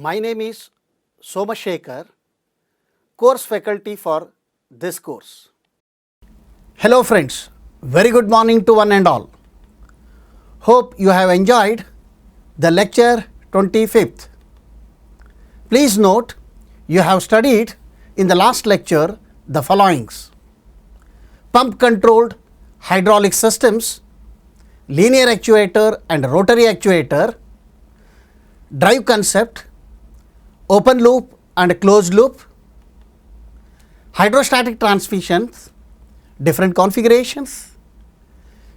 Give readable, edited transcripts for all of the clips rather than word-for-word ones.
My name is Somashekar, course faculty for this course. Hello friends, very good morning to one and all. Hope you have enjoyed the lecture 25th. Please note, you have studied in the last lecture the followings: pump controlled hydraulic systems, linear actuator and rotary actuator, drive concept, open loop and closed loop, hydrostatic transmissions, different configurations,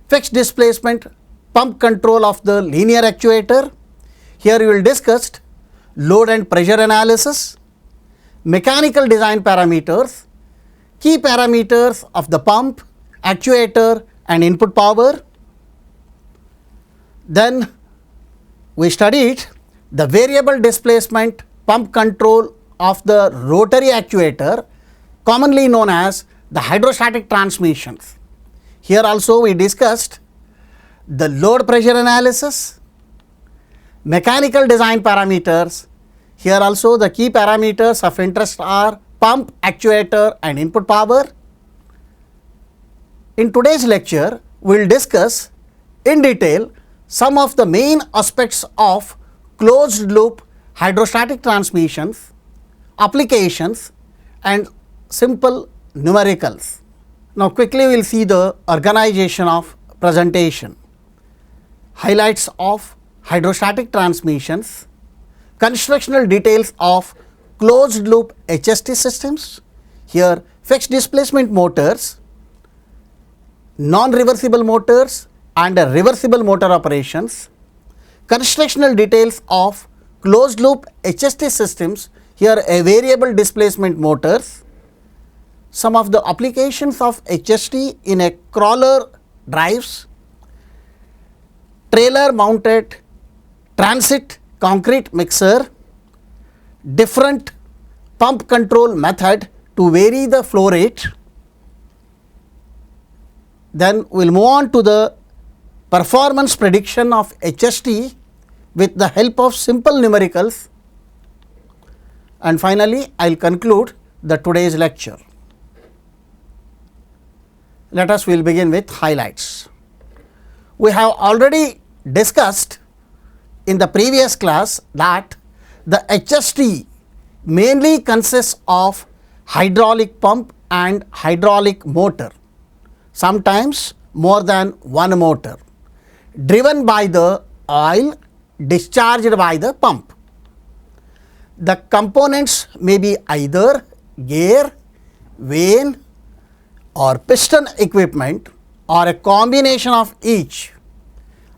fixed displacement pump control of the linear actuator. Here we will discuss load and pressure analysis, mechanical design parameters, key parameters of the pump, actuator and input power. Then we studied the variable displacement pump control of the rotary actuator, commonly known as the hydrostatic transmissions. Here also we discussed the load pressure analysis, mechanical design parameters. Here also the key parameters of interest are pump, actuator and input power. In today's lecture, we will discuss in detail some of the main aspects of closed loop hydrostatic transmissions, applications and simple numericals. Now quickly we will see the organization of presentation. Highlights of hydrostatic transmissions, constructional details of closed loop HST systems, here fixed displacement motors, non-reversible motors and reversible motor operations, constructional details of closed loop HST systems, here a variable displacement motors, some of the applications of HST in a crawler drives, trailer mounted transit concrete mixer, different pump control method to vary the flow rate. Then we will move on to the performance prediction of HST with the help of simple numericals, and finally I will conclude the today's lecture. Let us will begin with highlights. We have already discussed in the previous class that the HST mainly consists of hydraulic pump and hydraulic motor, sometimes more than one motor, driven by the oil discharged by the pump. The components may be either gear, vane or piston equipment or a combination of each,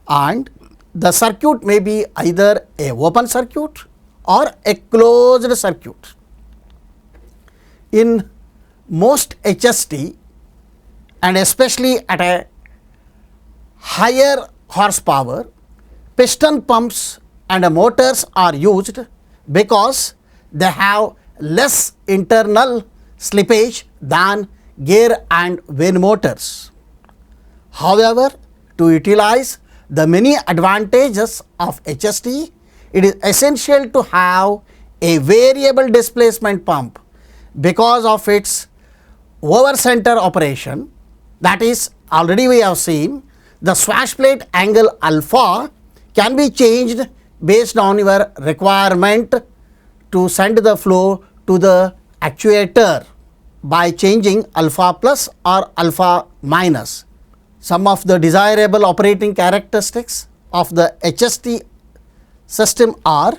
and the circuit may be either a open circuit or a closed circuit. In most HST and especially at a higher horsepower, piston pumps and motors are used because they have less internal slippage than gear and vane motors. However, to utilize the many advantages of HST, it is essential to have a variable displacement pump because of its over center operation. That is, already we have seen the swash plate angle alpha can be changed based on your requirement to send the flow to the actuator by changing alpha plus or alpha minus. Some of the desirable operating characteristics of the HST system are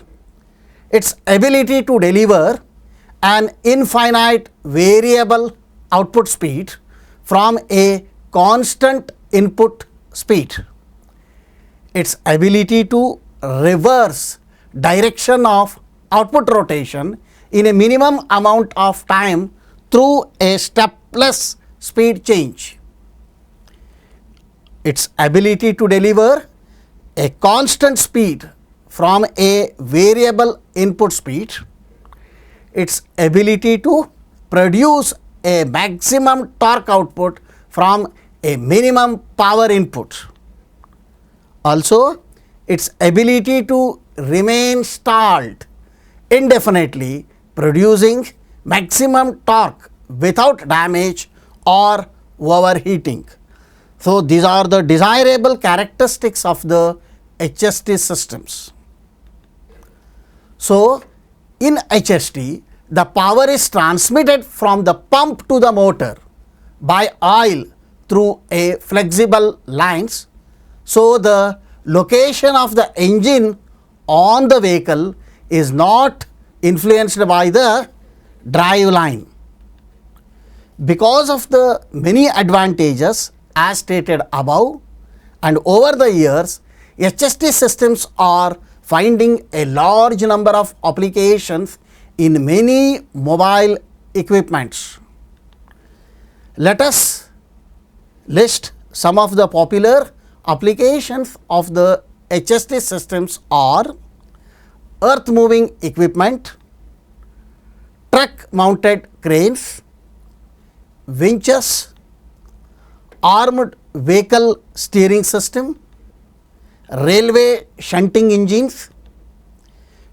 its ability to deliver an infinite variable output speed from a constant input speed, its ability to reverse direction of output rotation in a minimum amount of time through a stepless speed change, its ability to deliver a constant speed from a variable input speed, its ability to produce a maximum torque output from a minimum power input. Also, its ability to remain stalled indefinitely, producing maximum torque without damage or overheating. So, these are the desirable characteristics of the HST systems. So, in HST, the power is transmitted from the pump to the motor by oil through a flexible lines. So, the location of the engine on the vehicle is not influenced by the drive line. Because of the many advantages as stated above, and over the years, HST systems are finding a large number of applications in many mobile equipments. Let us list some of the popular applications of the HST systems are earth moving equipment, truck mounted cranes, winches, armed vehicle steering system, railway shunting engines,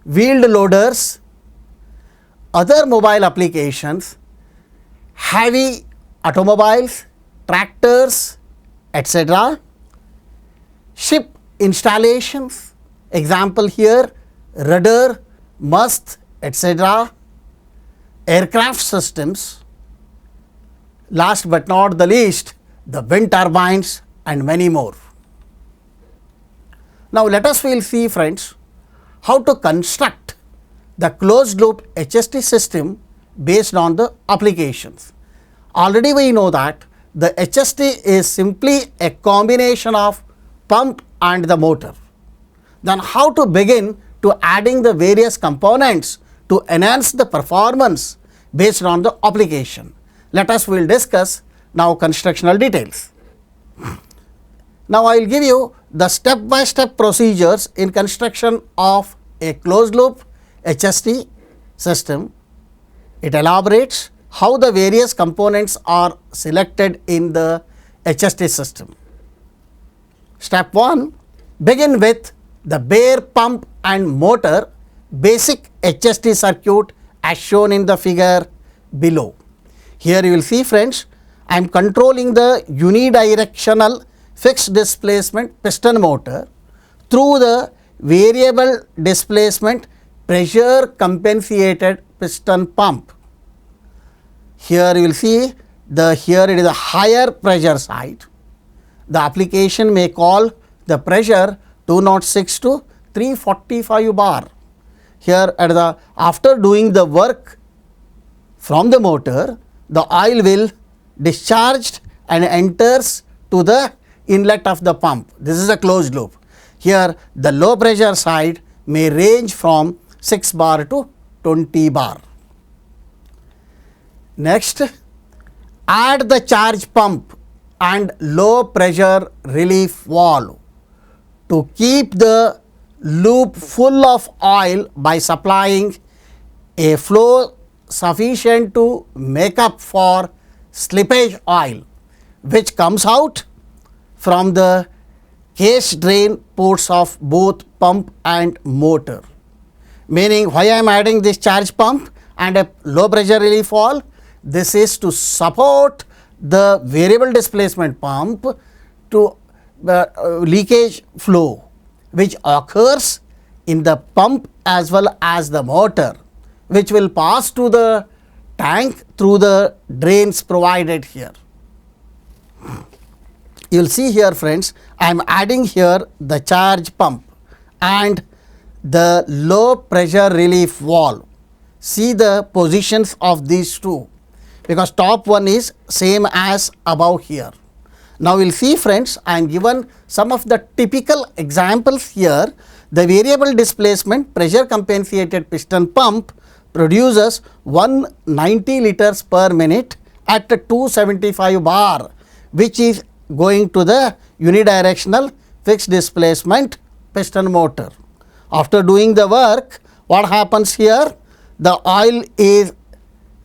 wheeled loaders, other mobile applications, heavy automobiles, tractors, etc. Ship installations, example here, rudder, mast, etc. Aircraft systems, last but not the least, the wind turbines and many more. Now, let us see friends how to construct the closed loop HST system based on the applications. Already we know that the HST is simply a combination of pump and the motor. Then how to begin to adding the various components to enhance the performance based on the application. Let us will discuss now constructional details. Now, I will give you the step by step procedures in construction of a closed loop HST system. It elaborates how the various components are selected in the HST system. Step 1, begin with the bare pump and motor basic HST circuit as shown in the figure below. Here you will see friends, I am controlling the unidirectional fixed displacement piston motor through the variable displacement pressure compensated piston pump. Here you will see here it is a higher pressure side. The application may call the pressure 206 to 345 bar. Here after doing the work from the motor, the oil will discharged and enters to the inlet of the pump. This is a closed loop. Here the low pressure side may range from 6 bar to 20 bar. Next, add the charge pump and low pressure relief valve to keep the loop full of oil by supplying a flow sufficient to make up for slippage oil which comes out from the case drain ports of both pump and motor. Meaning, why I am adding this charge pump and a low pressure relief valve? This is to support the variable displacement pump to leakage flow which occurs in the pump as well as the motor, which will pass to the tank through the drains provided here. You will see here friends, I am adding here the charge pump and the low pressure relief valve. See the positions of these two, because top one is same as above here. Now, we will see friends, I am given some of the typical examples here. The variable displacement pressure compensated piston pump produces 190 liters per minute at 275 bar, which is going to the unidirectional fixed displacement piston motor. After doing the work, what happens here? The oil is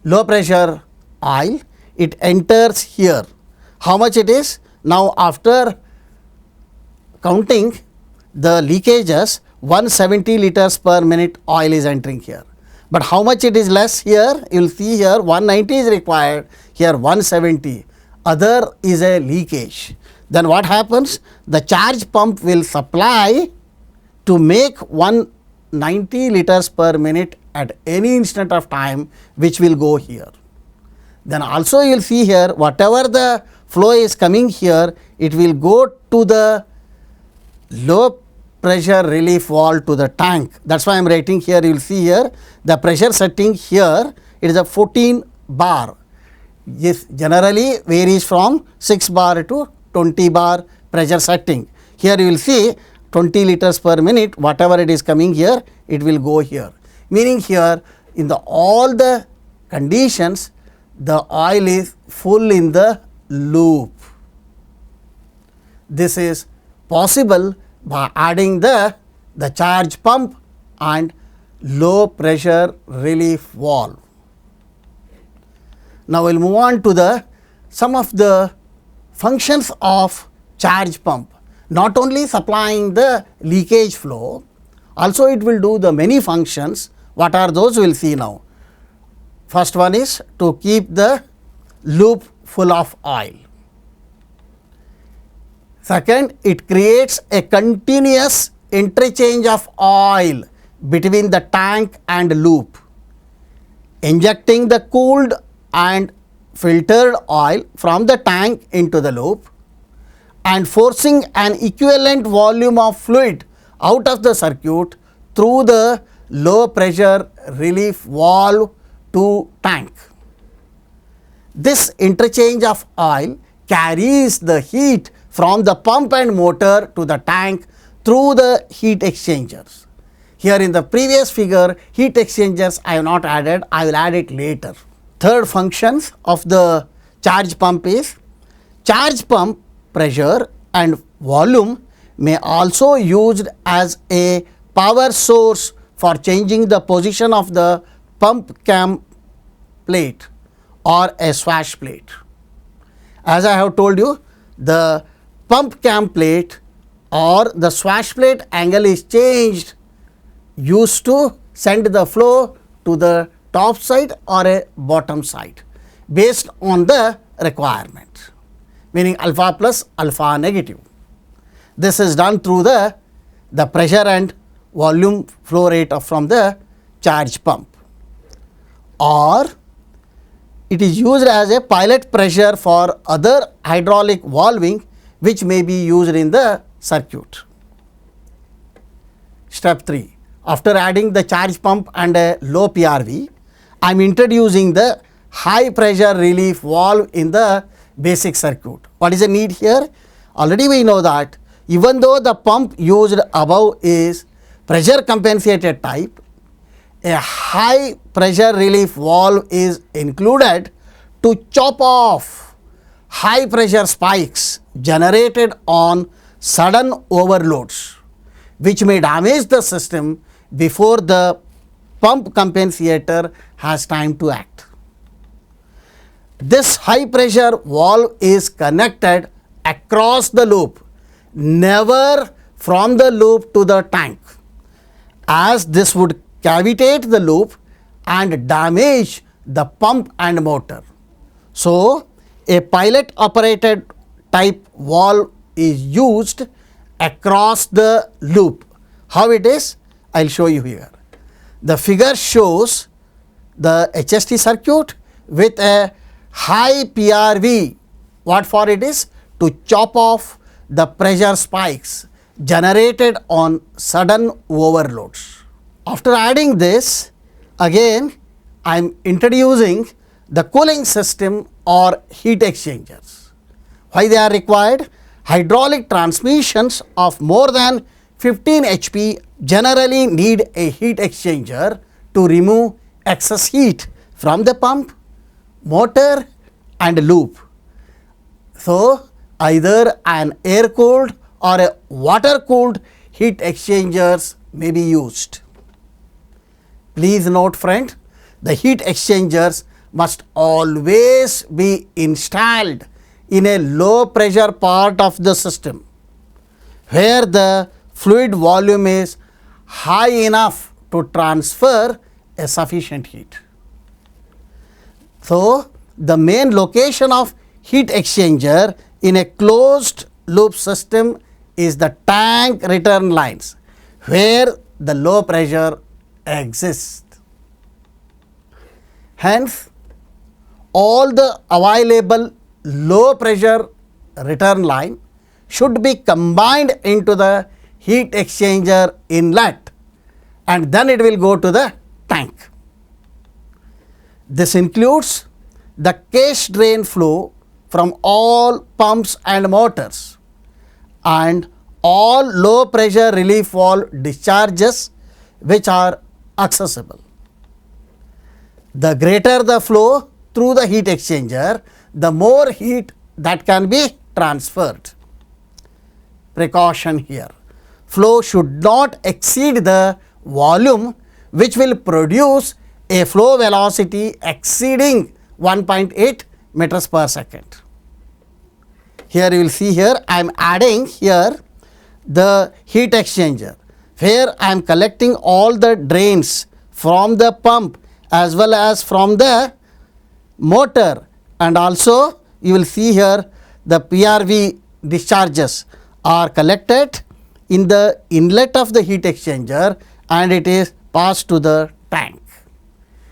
low pressure oil, it enters here. How much it is? Now, after counting the leakages, 170 liters per minute oil is entering here. But how much it is less here? You will see here 190 is required, here 170. Other is a leakage. Then what happens? The charge pump will supply to make 190 liters per minute at any instant of time, which will go here. Then also you will see here, whatever the flow is coming here, it will go to the low pressure relief valve to the tank. That is why I am writing here. You will see here the pressure setting here, it is a 14 bar. This generally varies from 6 bar to 20 bar pressure setting. Here you will see 20 liters per minute, whatever it is coming here, it will go here. Meaning here in the all the conditions, the oil is full in the loop. This is possible by adding the charge pump and low pressure relief valve. Now we will move on to some of the functions of charge pump. Not only supplying the leakage flow, also it will do the many functions. What are those? We will see now. First one is to keep the loop full of oil. Second, it creates a continuous interchange of oil between the tank and loop, injecting the cooled and filtered oil from the tank into the loop and forcing an equivalent volume of fluid out of the circuit through the low pressure relief valve to tank. This interchange of oil carries the heat from the pump and motor to the tank through the heat exchangers. Here in the previous figure, heat exchangers I have not added, I will add it later. Third functions of the charge pump is, charge pump pressure and volume may also used as a power source for changing the position of the pump cam plate or a swash plate. As I have told you, the pump cam plate or the swash plate angle is changed, used to send the flow to the top side or a bottom side based on the requirement, meaning alpha plus, alpha negative. This is done through the pressure and volume flow rate from the charge pump, or it is used as a pilot pressure for other hydraulic valving which may be used in the circuit. Step 3. After adding the charge pump and a low PRV, I am introducing the high pressure relief valve in the basic circuit. What is the need here? Already we know that even though the pump used above is pressure compensated type, a high pressure relief valve is included to chop off high pressure spikes generated on sudden overloads, which may damage the system before the pump compensator has time to act. This high pressure valve is connected across the loop, never from the loop to the tank, as this would cavitate the loop and damage the pump and motor. So, a pilot operated type valve is used across the loop. How it is? I will show you here. The figure shows the HST circuit with a high PRV. What for it is? To chop off the pressure spikes generated on sudden overloads. After adding this, again I am introducing the cooling system or heat exchangers. Why they are required? Hydraulic transmissions of more than 15 HP generally need a heat exchanger to remove excess heat from the pump, motor and loop. So, either an air cooled or a water cooled heat exchangers may be used. Please note friend, the heat exchangers must always be installed in a low pressure part of the system where the fluid volume is high enough to transfer a sufficient heat. So, the main location of heat exchanger in a closed loop system is the tank return lines, where the low pressure exists. Hence, all the available low pressure return line should be combined into the heat exchanger inlet, and then it will go to the tank. This includes the case drain flow from all pumps and motors and all low pressure relief valve discharges which are accessible. The greater the flow through the heat exchanger, the more heat that can be transferred. Precaution here: flow should not exceed the volume which will produce a flow velocity exceeding 1.8 meters per second. Here you will see here I am adding here the heat exchanger, where I am collecting all the drains from the pump as well as from the motor, and also you will see here the PRV discharges are collected in the inlet of the heat exchanger and it is passed to the tank.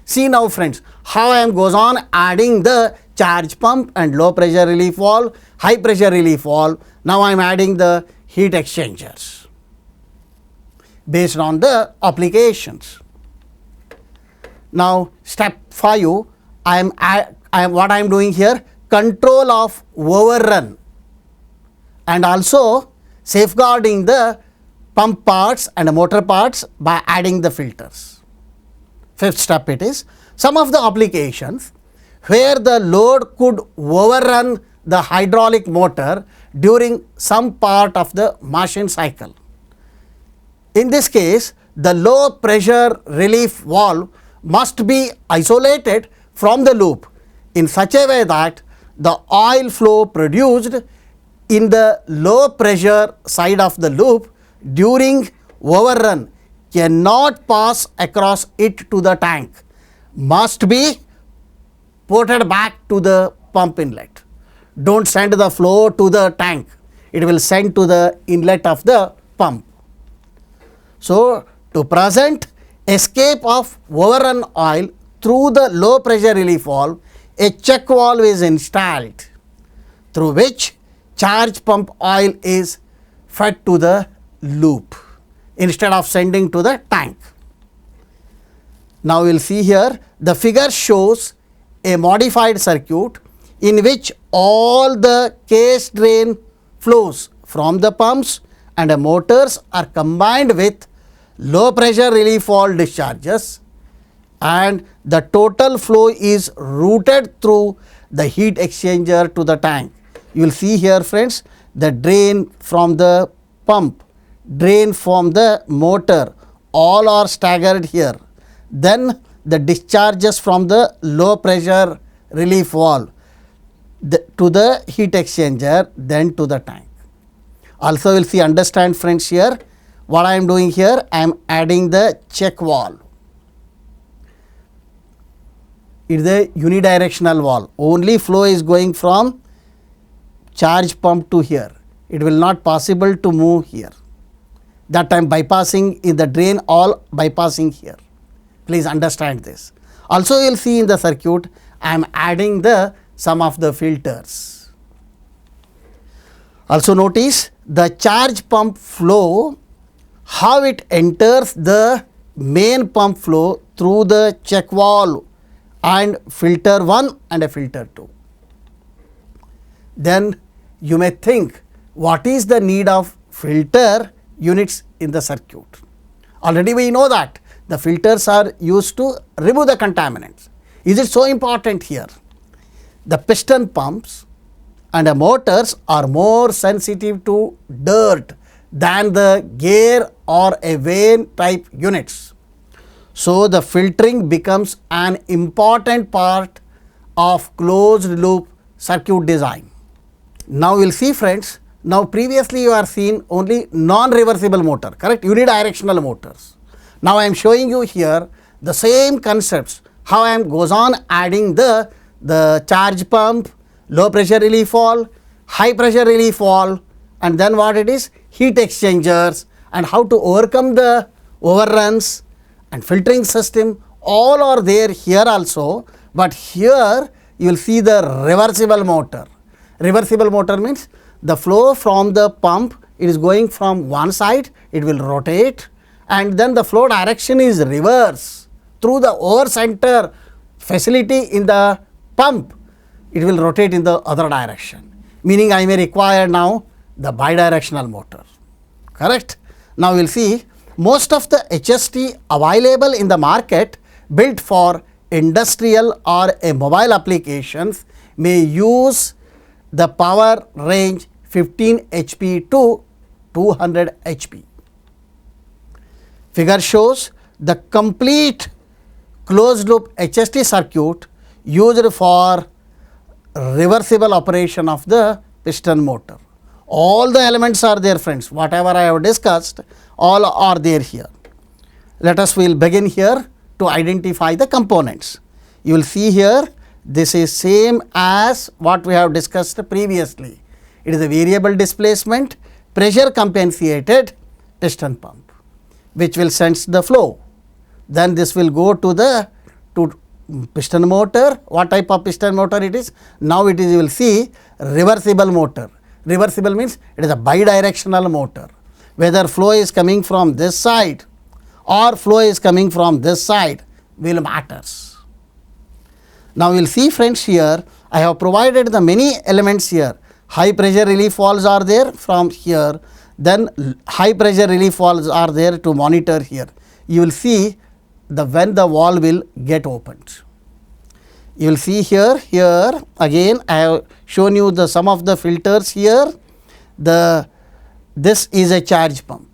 See now friends, how I am goes on adding the charge pump and low pressure relief valve, high pressure relief valve. Now I am adding the heat exchangers based on the applications. Now step 5, what I am doing here, control of overrun and also safeguarding the pump parts and motor parts by adding the filters. 5th step it is, some of the applications where the load could overrun the hydraulic motor during some part of the machine cycle. In this case, the low pressure relief valve must be isolated from the loop in such a way that the oil flow produced in the low pressure side of the loop during overrun cannot pass across it to the tank, must be ported back to the pump inlet. Don't send the flow to the tank, it will send to the inlet of the pump. So, to prevent escape of overrun oil through the low pressure relief valve, a check valve is installed through which charge pump oil is fed to the loop instead of sending to the tank. Now we will see here the figure shows a modified circuit in which all the case drain flows from the pumps and motors are combined with low pressure relief valve discharges, and the total flow is routed through the heat exchanger to the tank. You will see here friends, the drain from the pump, drain from the motor, all are staggered here. Then the discharges from the low pressure relief valve to the heat exchanger, then to the tank. Also we will see, understand friends here, what I am doing here, I am adding the check valve. It is a unidirectional valve, only flow is going from charge pump to here, it will not possible to move here. That time bypassing in the drain, all bypassing here. Please understand this. Also you will see in the circuit, I am adding the some of the filters. Also notice the charge pump flow, how it enters the main pump flow through the check valve and filter 1 and a filter 2. Then you may think, what is the need of filter units in the circuit? Already we know that the filters are used to remove the contaminants. Is it so important here? The piston pumps and motors are more sensitive to dirt than the gear or a vane type units. So, the filtering becomes an important part of closed loop circuit design. Now, we will see friends, now previously you are seen only non-reversible motor, correct, unidirectional motors. Now, I am showing you here the same concepts, how I am goes on adding the charge pump, low pressure relief valve, high pressure relief valve, and then what it is, heat exchangers, and how to overcome the overruns and filtering system, all are there here also. But here you will see the reversible motor. Reversible motor means the flow from the pump, it is going from one side, it will rotate, and then the flow direction is reverse through the over center facility in the pump, it will rotate in the other direction, meaning I may require now the bidirectional motor, correct. Now we will see most of the HST available in the market built for industrial or a mobile applications may use the power range 15 HP to 200 HP. Figure shows the complete closed loop HST circuit used for reversible operation of the piston motor. All the elements are there, friends, whatever I have discussed, all are there here. Let us will begin here to identify the components. You will see here, this is same as what we have discussed previously. It is a variable displacement, pressure compensated piston pump, which will sense the flow. Then this will go to the piston motor. What type of piston motor it is? Now it is, you will see, reversible motor. Reversible means it is a bidirectional motor. Whether flow is coming from this side or flow is coming from this side will matters. Now we will see, friends, here I have provided the many elements here. High pressure relief valves are there from here, then high pressure relief valves are there to monitor here. You will see when the valve will get opened. You will see here again I have shown you the some of the filters here. This is a charge pump.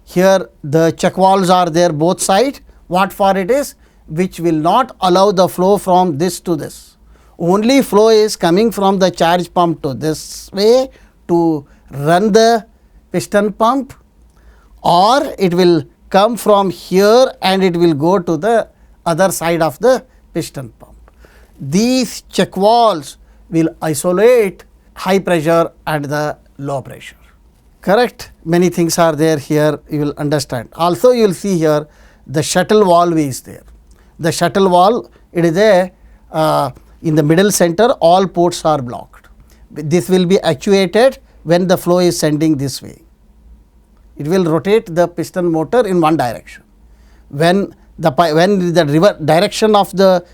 Here the check valves are there both sides. What for it is? Which will not allow the flow from this to this. Only flow is coming from the charge pump to this way to run the piston pump, or it will come from here and it will go to the other side of the piston pump. These check valves will isolate high pressure and the low pressure, correct. Many things are there here, you will understand. Also you will see here the shuttle valve is there. The shuttle valve, it is a in the middle center, all ports are blocked. This will be actuated when the flow is sending this way. It will rotate the piston motor in one direction. When the direction of the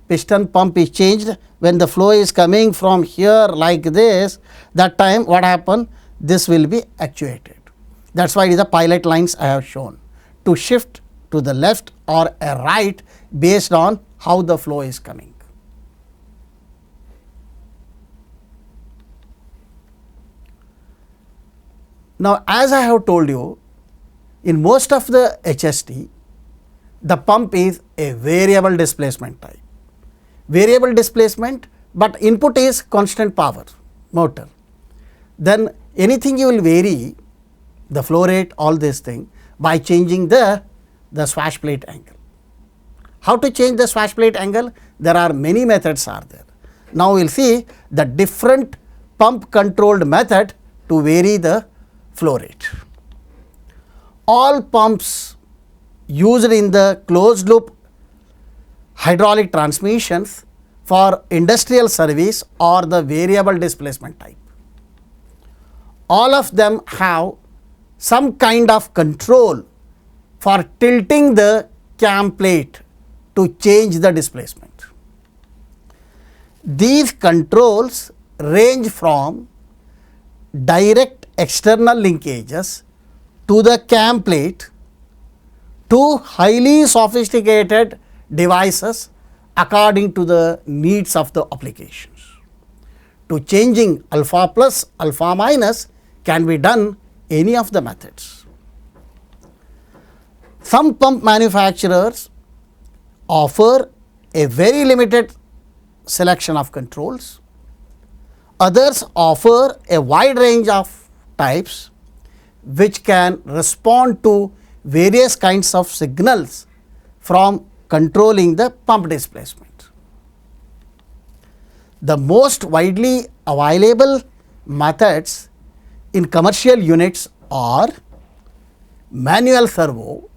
piston pump is changed, when the flow is coming from here like this, that time what happen? This will be actuated. That is why it is the pilot lines I have shown to shift to the left or a right based on how the flow is coming. Now, as I have told you, in most of the HST, the pump is a variable displacement type. Variable displacement, but input is constant power motor. Then anything you will vary the flow rate, all this thing, by changing the swash plate angle. How to change the swash plate angle? There are many methods are there. Now we will see the different pump controlled method to vary the flow rate. All pumps used in the closed loop hydraulic transmissions for industrial service are the variable displacement type. All of them have some kind of control for tilting the cam plate to change the displacement. These controls range from direct external linkages to the cam plate to highly sophisticated devices according to the needs of the applications. To changing alpha plus, alpha minus can be done any of the methods. Some pump manufacturers offer a very limited selection of controls. Others offer a wide range of types which can respond to various kinds of signals from controlling the pump displacement. The most widely available methods in commercial units are manual servo,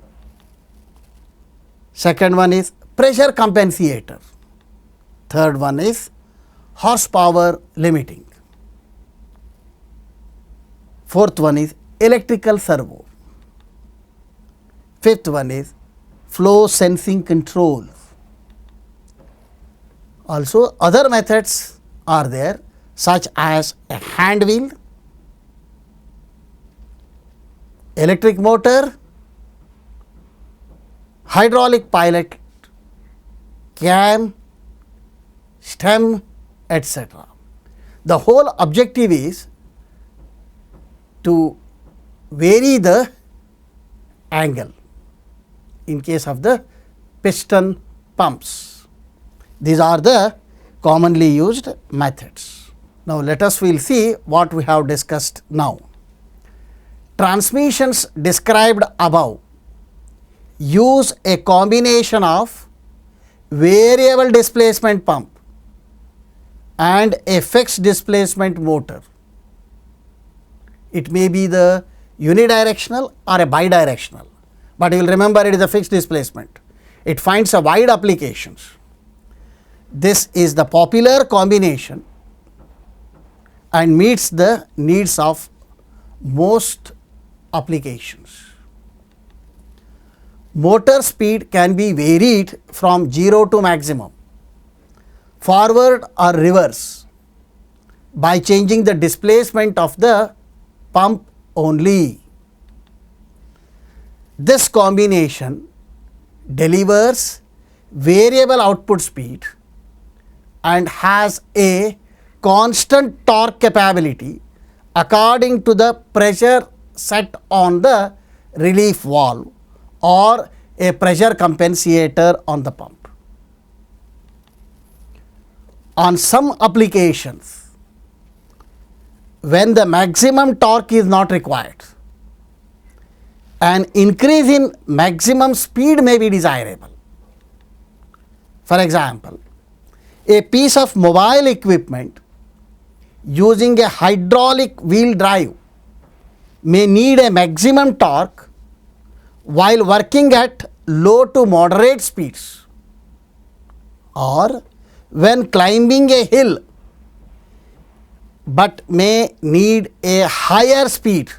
second one is pressure compensator, third one is horsepower limiting, fourth one is electrical servo, fifth one is flow sensing control. Also other methods are there such as a hand wheel, electric motor, hydraulic pilot, cam, stem, etc. The whole objective is to vary the angle in case of the piston pumps. These are the commonly used methods. Now, let us see what we have discussed now. Transmissions described above use a combination of variable displacement pump and a fixed displacement motor. It may be the unidirectional or a bidirectional, but you will remember it is a fixed displacement. It finds a wide applications. This is the popular combination and meets the needs of most applications. Motor speed can be varied from 0 to maximum, forward or reverse, by changing the displacement of the pump only. This combination delivers variable output speed and has a constant torque capability according to the pressure set on the relief valve or a pressure compensator on the pump. On some applications, when the maximum torque is not required, an increase in maximum speed may be desirable. For example, a piece of mobile equipment using a hydraulic wheel drive may need a maximum torque while working at low to moderate speeds, or when climbing a hill, but may need a higher speed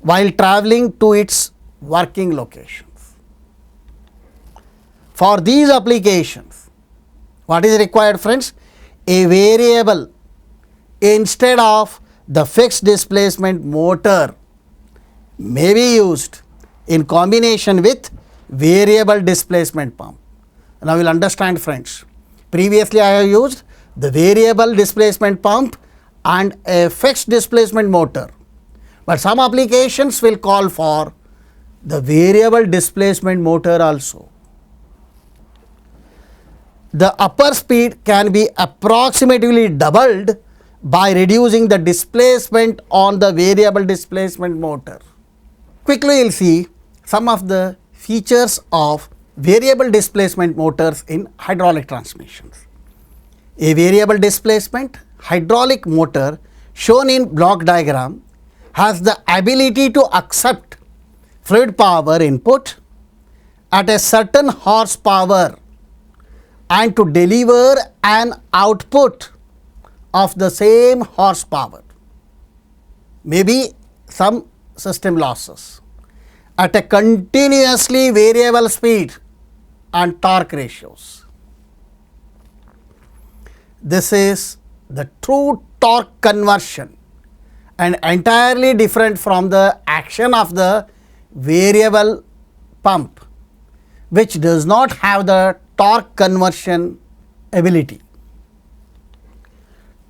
while traveling to its working locations. For these applications, what is required, friends? A variable instead of the fixed displacement motor may be used in combination with variable displacement pump. Now, you will understand, friends. Previously, I have used the variable displacement pump and a fixed displacement motor, but some applications will call for the variable displacement motor also. The upper speed can be approximately doubled by reducing the displacement on the variable displacement motor. Quickly, we will see some of the features of variable displacement motors in hydraulic transmissions. A variable displacement hydraulic motor shown in block diagram has the ability to accept fluid power input at a certain horsepower and to deliver an output of the same horsepower, maybe some system losses, at a continuously variable speed and torque ratios. This is the true torque conversion and entirely different from the action of the variable pump, which does not have the torque conversion ability.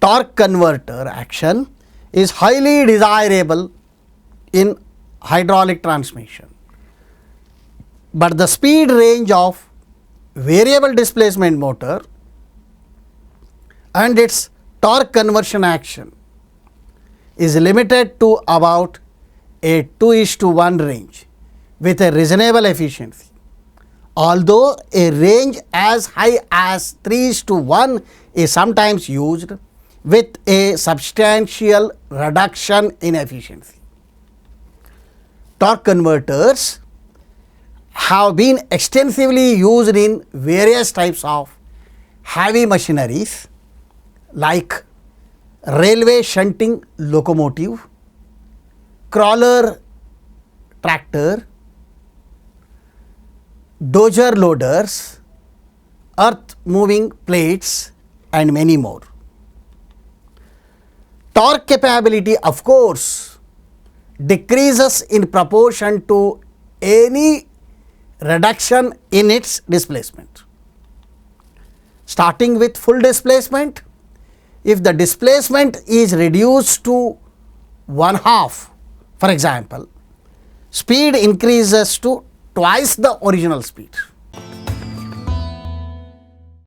Torque converter action is highly desirable in hydraulic transmission, but the speed range of variable displacement motor and its torque conversion action is limited to about a 2:1 range with a reasonable efficiency. although a range as high as 3:1 is sometimes used with a substantial reduction in efficiency. Torque converters have been extensively used in various types of heavy machineries like railway shunting locomotive, crawler tractor, dozer loaders, earth moving plates, and many more. Torque capability, of course, decreases in proportion to any reduction in its displacement. Starting with full displacement, if the displacement is reduced to 1/2, for example, speed increases to twice the original speed.